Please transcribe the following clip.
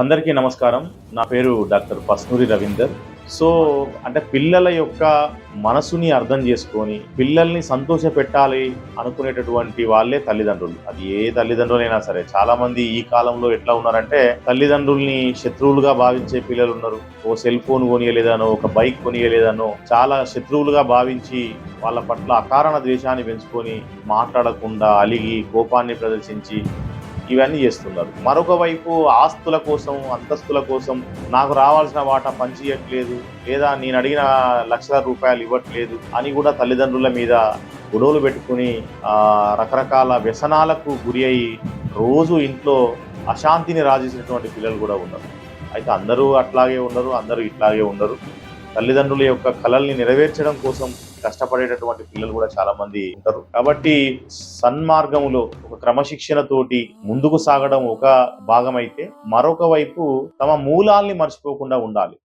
అందరికీ నమస్కారం. నా పేరు డాక్టర్ పస్నూరి రవీందర్. సో, అంటే పిల్లల యొక్క మనసుని అర్థం చేసుకొని, పిల్లల్ని సంతోషపెట్టాలి అనుకునేటటువంటి వాళ్ళే తల్లిదండ్రులు. అది ఏ తల్లిదండ్రులైనా సరే. చాలామంది ఈ కాలంలో ఎట్లా ఉన్నారంటే, తల్లిదండ్రుల్ని శత్రువులుగా భావించే పిల్లలున్నారు. ఓ సెల్ ఫోన్ కొనియలేదనో, ఒక బైక్ కొనియలేదనో, చాలా శత్రువులుగా భావించి వాళ్ళ పట్ల అకారణ ద్వేషాన్ని పెంచుకొని, మాట్లాడకుండా అలిగి, కోపాన్ని ప్రదర్శించి ఇవన్నీ చేస్తున్నారు. మరొక వైపు ఆస్తుల కోసం, అంతస్తుల కోసం నాకు రావాల్సిన వాటా పంచియట్లేదు, లేదా నేను అడిగిన లక్షల రూపాయలు ఇవ్వట్లేదు అని కూడా తల్లిదండ్రుల మీద గొడవలు పెట్టుకుని రకరకాల వ్యసనాలకు గురి అయ్యి రోజు ఇంట్లో అశాంతిని రాజేసినటువంటి పిల్లలు కూడా ఉన్నారు. అయితే అందరూ అట్లాగే ఉండరు, అందరూ ఇట్లాగే ఉండరు. తల్లిదండ్రుల యొక్క కలల్ని నెరవేర్చడం కోసం కష్టపడేటటువంటి పిల్లలు కూడా చాలా మంది ఉంటారు. కాబట్టి సన్మార్గములో ఒక క్రమశిక్షణతోటి ముందుకు సాగడం ఒక భాగమైతే, మరొక వైపు తమ మూలాల్ని మర్చిపోకుండా ఉండాలి.